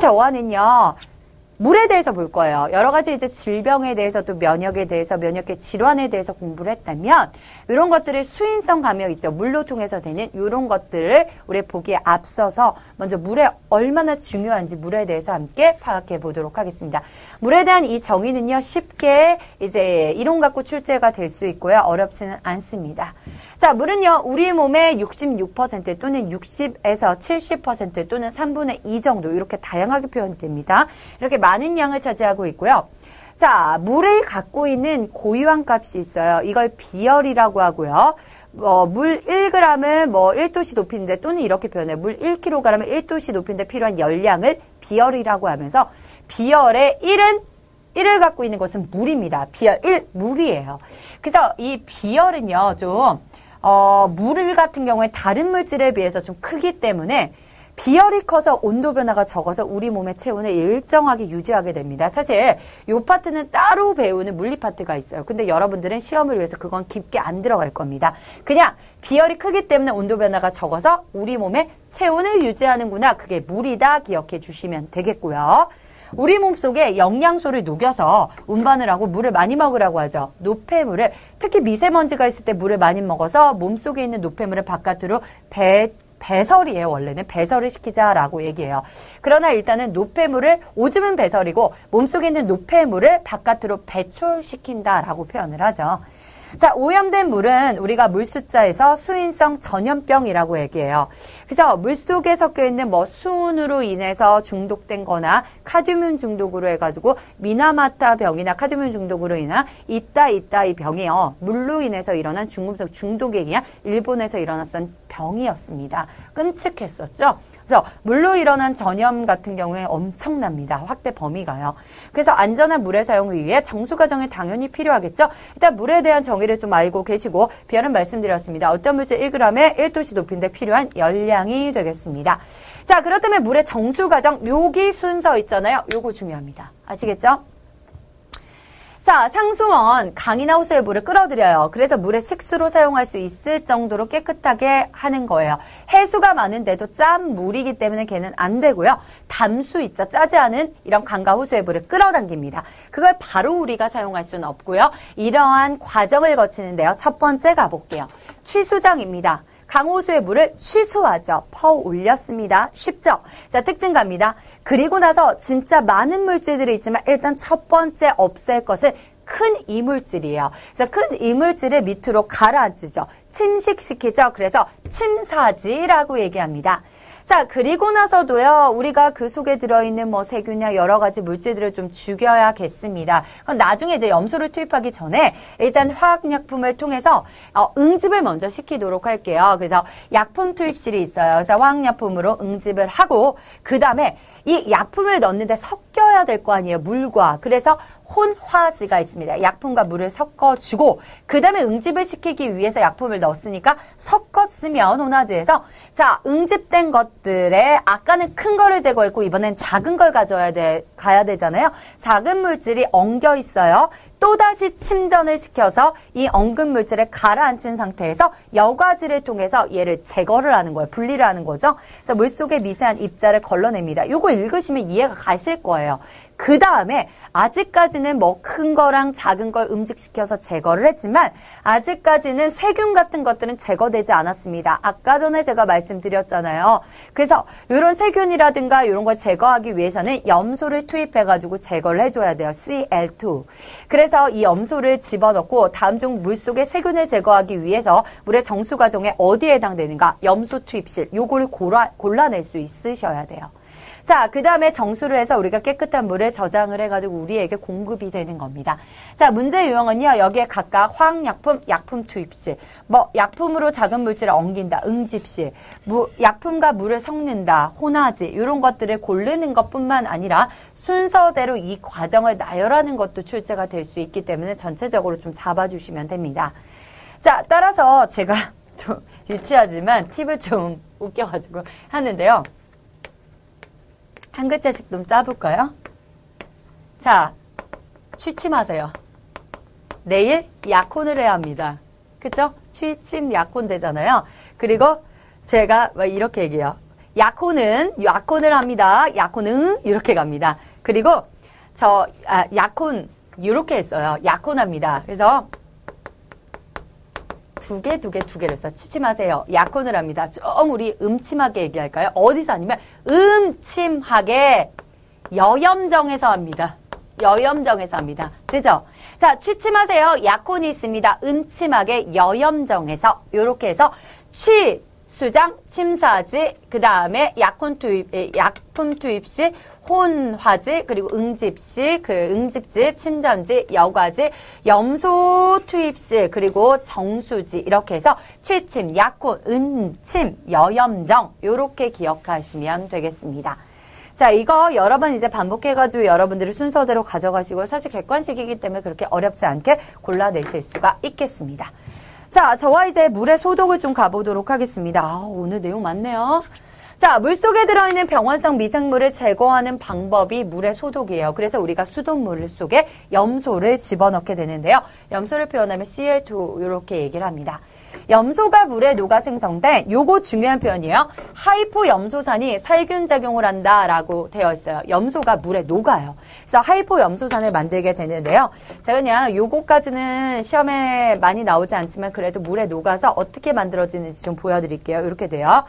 저와는요. 물에 대해서 볼 거예요. 여러 가지 이제 질병에 대해서 또 면역에 대해서 면역계 질환에 대해서 공부를 했다면 이런 것들의 수인성 감염 있죠. 물로 통해서 되는 이런 것들을 우리 보기에 앞서서 먼저 물에 얼마나 중요한지 물에 대해서 함께 파악해 보도록 하겠습니다. 물에 대한 이 정의는요. 쉽게 이제 이론 갖고 출제가 될 수 있고요. 어렵지는 않습니다. 자, 물은요. 우리 몸의 66% 또는 60에서 70% 또는 3분의 2 정도 이렇게 다양하게 표현됩니다. 이렇게 많은 양을 차지하고 있고요. 자, 물을 갖고 있는 고유한 값이 있어요. 이걸 비열이라고 하고요. 물 1g을 1도씨 높이는데 또는 이렇게 표현해요. 물 1kg을 1도씨 높이는데 필요한 열량을 비열이라고 하면서 비열의 1을 갖고 있는 것은 물입니다. 비열 1, 물이에요. 그래서 이 비열은요, 물 같은 경우에 다른 물질에 비해서 좀 크기 때문에 비열이 커서 온도 변화가 적어서 우리 몸의 체온을 일정하게 유지하게 됩니다. 사실 이 파트는 따로 배우는 물리 파트가 있어요. 근데 여러분들은 시험을 위해서 그건 깊게 안 들어갈 겁니다. 그냥 비열이 크기 때문에 온도 변화가 적어서 우리 몸의 체온을 유지하는구나. 그게 물이다 기억해 주시면 되겠고요. 우리 몸속에 영양소를 녹여서 운반을 하고 물을 많이 먹으라고 하죠. 노폐물을, 특히 미세먼지가 있을 때 물을 많이 먹어서 몸속에 있는 노폐물을 바깥으로 배설이에요. 원래는 배설을 시키자라고 얘기해요. 그러나 일단은 노폐물을, 오줌은 배설이고 몸속에 있는 노폐물을 바깥으로 배출시킨다라고 표현을 하죠. 자, 오염된 물은 우리가 물수자에서 수인성 전염병이라고 얘기해요. 그래서 물속에 섞여 있는 수은으로 인해서 중독된 거나 카드뮴 중독으로 해가지고 미나마타 병이나 카드뮴 중독으로 인한 이 병이요. 물로 인해서 일어난 중금속 중독에 의한 일본에서 일어났던 병이었습니다. 끔찍했었죠. 그래서 물로 일어난 전염 같은 경우에 엄청납니다. 확대 범위가요. 그래서 안전한 물의 사용을 위해 정수 과정이 당연히 필요하겠죠. 일단 물에 대한 정의를 좀 알고 계시고 비열은 말씀드렸습니다. 어떤 물질 1g에 1도씨 높이인데 필요한 열량이 되겠습니다. 자, 그렇다면 물의 정수 과정 묘기 순서 있잖아요. 요거 중요합니다. 아시겠죠? 자, 상수원, 강이나 호수의 물을 끌어들여요. 그래서 물을 식수로 사용할 수 있을 정도로 깨끗하게 하는 거예요. 해수가 많은데도 짠 물이기 때문에 걔는 안 되고요. 담수 있죠. 짜지 않은 이런 강과 호수의 물을 끌어당깁니다. 그걸 바로 우리가 사용할 수는 없고요. 이러한 과정을 거치는데요. 첫 번째 가볼게요. 취수장입니다. 강호수의 물을 취수하죠. 퍼 올렸습니다. 쉽죠? 자, 특징 갑니다. 그리고 나서 진짜 많은 물질들이 있지만 일단 첫 번째 없앨 것은 큰 이물질이에요. 그래서 큰 이물질을 밑으로 가라앉히죠. 침식시키죠. 그래서 침사지라고 얘기합니다. 자, 그리고 나서도요, 우리가 그 속에 들어있는 세균이나 여러 가지 물질들을 좀 죽여야겠습니다. 그럼 나중에 이제 염소를 투입하기 전에 일단 화학약품을 통해서 응집을 먼저 시키도록 할게요. 그래서 약품 투입실이 있어요. 그래서 화학약품으로 응집을 하고, 그 다음에 이 약품을 넣는데 섞여야 될 거 아니에요. 물과. 그래서 혼화지가 있습니다. 약품과 물을 섞어주고 그 다음에 응집을 시키기 위해서 약품을 넣었으니까 섞었으면 혼화지에서 자, 응집된 것들에 아까는 큰 거를 제거했고 이번엔 작은 걸 가야 되잖아요. 작은 물질이 엉겨 있어요. 또다시 침전을 시켜서 이 엉근 물질을 가라앉힌 상태에서 여과지를 통해서 얘를 제거를 하는 거예요. 분리를 하는 거죠. 그래서 물속에 미세한 입자를 걸러냅니다. 요거 읽으시면 이해가 가실 거예요. 그 다음에 아직까지는 큰 거랑 작은 걸 음식시켜서 제거를 했지만 아직까지는 세균 같은 것들은 제거되지 않았습니다. 아까 전에 제가 말씀드렸잖아요. 그래서 이런 세균이라든가 이런 걸 제거하기 위해서는 염소를 투입해가지고 제거를 해줘야 돼요. Cl2. 그래서 이 염소를 집어넣고 다음 중 물속의 세균을 제거하기 위해서 물의 정수 과정에 어디에 해당되는가? 염소 투입실. 요거를 골라낼 수 있으셔야 돼요. 자, 그 다음에 정수를 해서 우리가 깨끗한 물을 저장을 해가지고 우리에게 공급이 되는 겁니다. 자, 문제 유형은요, 여기에 각각 화학약품, 약품 투입실, 약품으로 작은 물질을 엉긴다, 응집실, 약품과 물을 섞는다, 혼화지, 이런 것들을 고르는 것뿐만 아니라 순서대로 이 과정을 나열하는 것도 출제가 될 수 있기 때문에 전체적으로 좀 잡아주시면 됩니다. 자, 따라서 제가 좀 유치하지만 팁을 좀 웃겨가지고 하는데요. 한 글자씩 좀 짜볼까요? 자, 취침하세요. 내일 약혼을 해야 합니다. 그쵸? 취침 약혼 되잖아요. 그리고 제가 이렇게 얘기해요. 약혼을 합니다. 약혼은 이렇게 갑니다. 그리고 약혼 이렇게 했어요. 약혼합니다. 그래서 두 개를 써요. 취침하세요. 약혼을 합니다. 좀 우리 음침하게 얘기할까요? 어디서 아니면 음침하게 여염정에서 합니다. 여염정에서 합니다. 그죠? 자, 취침하세요. 약혼이 있습니다. 음침하게 여염정에서 이렇게 해서 수장, 침사지, 그 다음에 약품 투입 시 혼화지, 그리고 응집시, 응집지, 침전지, 여과지, 염소 투입 시, 그리고 정수지 이렇게 해서 취침, 약혼, 음침, 여염정 이렇게 기억하시면 되겠습니다. 자, 이거 여러 번 이제 반복해가지고 여러분들이 순서대로 가져가시고 사실 객관식이기 때문에 그렇게 어렵지 않게 골라내실 수가 있겠습니다. 자, 저와 이제 물의 소독을 좀 가보도록 하겠습니다. 오늘 내용 많네요. 자, 물속에 들어있는 병원성 미생물을 제거하는 방법이 물의 소독이에요. 그래서 우리가 수돗물 속에 염소를 집어넣게 되는데요. 염소를 표현하면 Cl2 이렇게 얘기를 합니다. 염소가 물에 녹아 생성된 요거 중요한 표현이에요. 하이포염소산이 살균작용을 한다라고 되어 있어요. 염소가 물에 녹아요. 그래서 하이포염소산을 만들게 되는데요. 제가 그냥 요거까지는 시험에 많이 나오지 않지만 그래도 물에 녹아서 어떻게 만들어지는지 좀 보여드릴게요. 이렇게 돼요.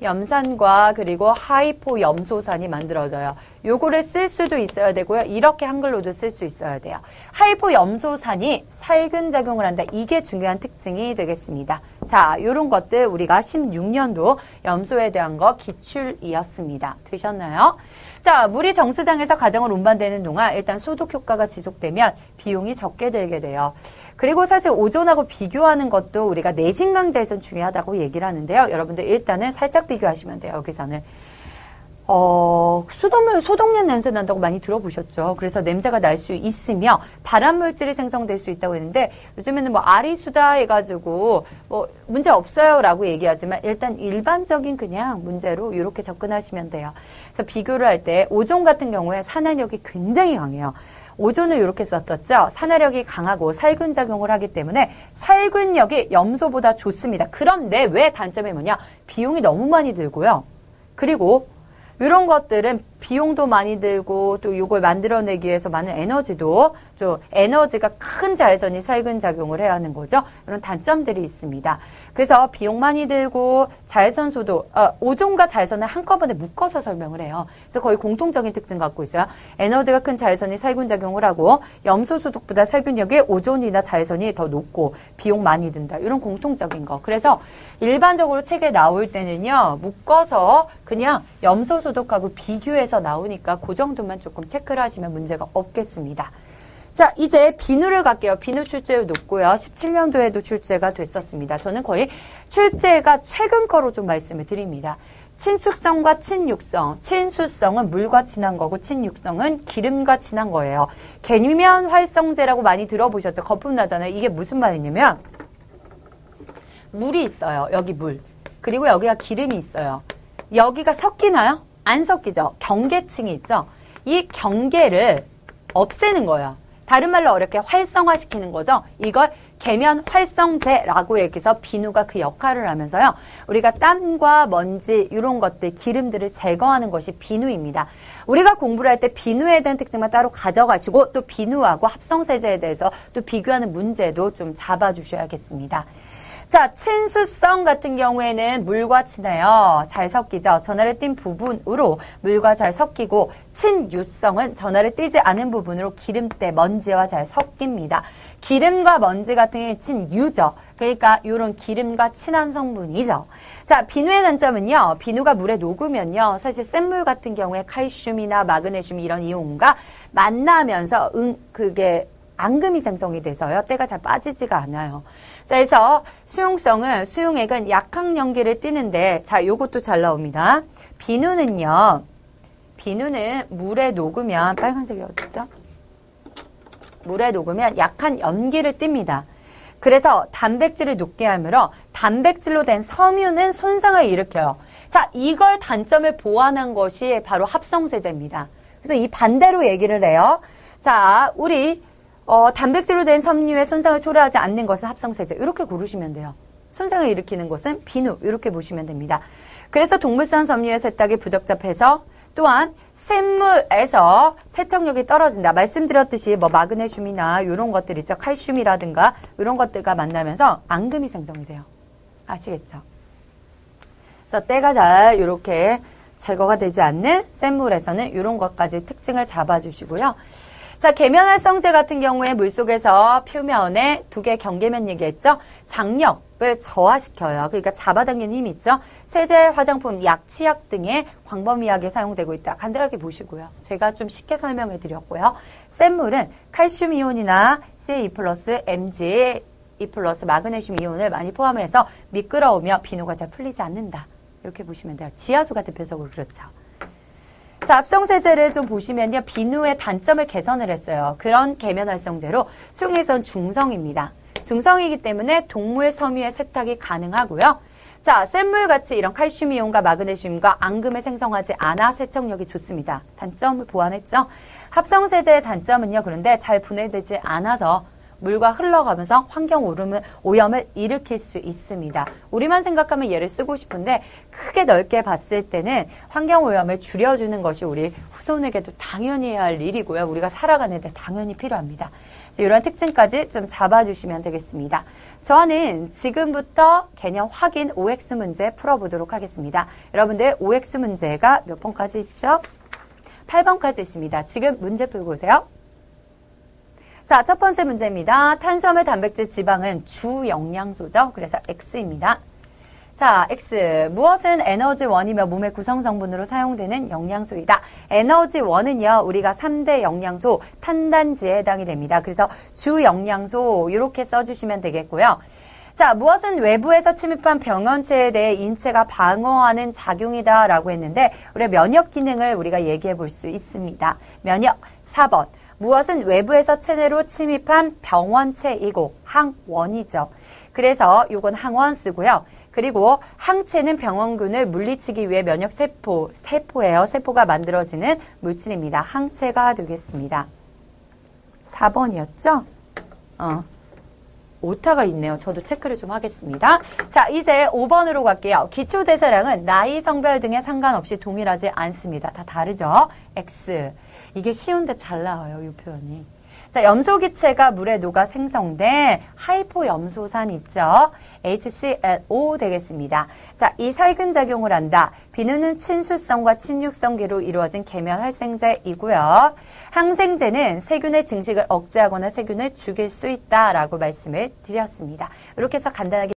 염산과 그리고 하이포염소산이 만들어져요. 요거를 쓸 수도 있어야 되고요. 이렇게 한글로도 쓸 수 있어야 돼요. 하이포염소산이 살균작용을 한다. 이게 중요한 특징이 되겠습니다. 자, 요런 것들 우리가 16년도 염소에 대한 거 기출이었습니다. 되셨나요? 자, 물이 정수장에서 가정을 운반되는 동안 일단 소독 효과가 지속되면 비용이 적게 들게 돼요. 그리고 사실 오존하고 비교하는 것도 우리가 내신 강좌에서는 중요하다고 얘기를 하는데요. 여러분들 일단은 살짝 비교하시면 돼요. 여기서는. 수돗물 소독약 냄새 난다고 많이 들어보셨죠? 그래서 냄새가 날 수 있으며 발암물질이 생성될 수 있다고 했는데 요즘에는 뭐 아리수다 해가지고 뭐 문제 없어요 라고 얘기하지만 일단 일반적인 그냥 문제로 이렇게 접근하시면 돼요. 그래서 비교를 할 때 오존 같은 경우에 산화력이 굉장히 강해요. 오존을 이렇게 썼었죠. 산화력이 강하고 살균작용을 하기 때문에 살균력이 염소보다 좋습니다. 그런데 왜 단점이 뭐냐? 비용이 너무 많이 들고요. 그리고 이런 것들은 비용도 많이 들고 또 이걸 만들어내기 위해서 많은 에너지도 좀 에너지가 큰 자외선이 살균작용을 해야 하는 거죠. 이런 단점들이 있습니다. 그래서 비용 많이 들고 자외선 소독, 오존과 자외선을 한꺼번에 묶어서 설명을 해요. 그래서 거의 공통적인 특징 갖고 있어요. 에너지가 큰 자외선이 살균작용을 하고 염소 소독보다 살균력이 오존이나 자외선이 더 높고 비용 많이 든다. 이런 공통적인 거. 그래서 일반적으로 책에 나올 때는요. 묶어서 그냥 염소 소독하고 비교해서 나오니까 그 정도만 조금 체크를 하시면 문제가 없겠습니다. 자, 이제 비누를 갈게요. 비누 출제율 높고요. 17년도에도 출제가 됐었습니다. 저는 거의 출제가 최근 거로 좀 말씀을 드립니다. 친숙성과 친육성. 친수성은 물과 친한 거고 친육성은 기름과 친한 거예요. 계면 활성제라고 많이 들어보셨죠? 거품 나잖아요. 이게 무슨 말이냐면 물이 있어요. 여기 물. 그리고 여기가 기름이 있어요. 여기가 섞이나요? 안 섞이죠. 경계층이 있죠. 이 경계를 없애는 거예요. 다른 말로 어렵게 활성화시키는 거죠. 이걸 계면 활성제라고 얘기해서 비누가 그 역할을 하면서요. 우리가 땀과 먼지 이런 것들 기름들을 제거하는 것이 비누입니다. 우리가 공부를 할 때 비누에 대한 특징만 따로 가져가시고 또 비누하고 합성세제에 대해서 또 비교하는 문제도 좀 잡아주셔야겠습니다. 자, 친수성 같은 경우에는 물과 친해요. 잘 섞이죠. 전하를 띈 부분으로 물과 잘 섞이고 친유성은 전하를 띄지 않은 부분으로 기름때, 먼지와 잘 섞입니다. 기름과 먼지 같은 경우는 친유죠. 그러니까 이런 기름과 친한 성분이죠. 자, 비누의 단점은요. 비누가 물에 녹으면요. 사실 센물 같은 경우에 칼슘이나 마그네슘 이런 이온과 만나면서 그게 앙금이 생성이 돼서요. 때가 잘 빠지지가 않아요. 자, 그래서 수용액은 약한 연기를 띠는데, 자, 요것도 잘 나옵니다. 비누는요, 비누는 물에 녹으면, 빨간색이 어딨죠? 물에 녹으면 약한 연기를 띱니다. 그래서 단백질을 녹게 하므로 단백질로 된 섬유는 손상을 일으켜요. 자, 이걸 단점을 보완한 것이 바로 합성세제입니다. 그래서 이 반대로 얘기를 해요. 자, 우리 단백질로 된 섬유의 손상을 초래하지 않는 것은 합성세제. 이렇게 고르시면 돼요. 손상을 일으키는 것은 비누. 이렇게 보시면 됩니다. 그래서 동물성 섬유의 세탁이 부적절해서 또한 샘물에서 세척력이 떨어진다. 말씀드렸듯이 뭐 마그네슘이나 이런 것들 있죠. 칼슘이라든가 이런 것들과 만나면서 앙금이 생성이 돼요. 아시겠죠? 그래서 때가 잘 이렇게 제거가 되지 않는 샘물에서는 이런 것까지 특징을 잡아주시고요. 자, 계면활성제 같은 경우에 물속에서 표면에 두 개 경계면 얘기했죠. 장력을 저하시켜요. 그러니까 잡아당기는 힘이 있죠. 세제, 화장품, 약, 치약 등의 광범위하게 사용되고 있다. 간단하게 보시고요. 제가 좀 쉽게 설명해 드렸고요. 샘물은 칼슘 이온이나 CA2+, Mg, E+, 마그네슘 이온을 많이 포함해서 미끄러우며 비누가 잘 풀리지 않는다. 이렇게 보시면 돼요. 지하수가 대표적으로 그렇죠. 자, 합성세제를 좀 보시면요. 비누의 단점을 개선을 했어요. 그런 계면활성제로 수용액은 중성입니다. 중성이기 때문에 동물 섬유의 세탁이 가능하고요. 자, 샘물같이 이런 칼슘 이온과 마그네슘과 앙금을 생성하지 않아 세척력이 좋습니다. 단점을 보완했죠. 합성세제의 단점은요. 그런데 잘 분해되지 않아서 물과 흘러가면서 환경 오염을 일으킬 수 있습니다. 우리만 생각하면 얘를 쓰고 싶은데 크게 넓게 봤을 때는 환경 오염을 줄여주는 것이 우리 후손에게도 당연히 해야 할 일이고요. 우리가 살아가는데 당연히 필요합니다. 이런 특징까지 좀 잡아주시면 되겠습니다. 저는 지금부터 개념 확인 OX 문제 풀어보도록 하겠습니다. 여러분들 OX 문제가 몇 번까지 있죠? 8번까지 있습니다. 지금 문제 풀고 오세요. 자, 첫 번째 문제입니다. 탄수화물, 단백질, 지방은 주 영양소죠. 그래서 X입니다. 자, X. 무엇은 에너지원이며 몸의 구성성분으로 사용되는 영양소이다. 에너지원은요, 우리가 3대 영양소, 탄단지에 해당이 됩니다. 그래서 주 영양소, 이렇게 써주시면 되겠고요. 자, 무엇은 외부에서 침입한 병원체에 대해 인체가 방어하는 작용이다 라고 했는데, 우리 면역 기능을 우리가 얘기해 볼 수 있습니다. 면역. 4번. 무엇은 외부에서 체내로 침입한 병원체이고 항원이죠. 그래서 요건 항원 쓰고요. 그리고 항체는 병원균을 물리치기 위해 세포예요. 세포가 만들어지는 물질입니다. 항체가 되겠습니다. 4번이었죠? 오타가 있네요. 저도 체크를 좀 하겠습니다. 자, 이제 5번으로 갈게요. 기초대사량은 나이, 성별 등에 상관없이 동일하지 않습니다. 다 다르죠? X. 이게 쉬운데 잘 나와요, 이 표현이. 자, 염소기체가 물에 녹아 생성된 하이포염소산 있죠? HClO 되겠습니다. 자, 이 살균 작용을 한다. 비누는 친수성과 친육성계로 이루어진 계면활성제이고요. 항생제는 세균의 증식을 억제하거나 세균을 죽일 수 있다라고 말씀을 드렸습니다. 이렇게 해서 간단하게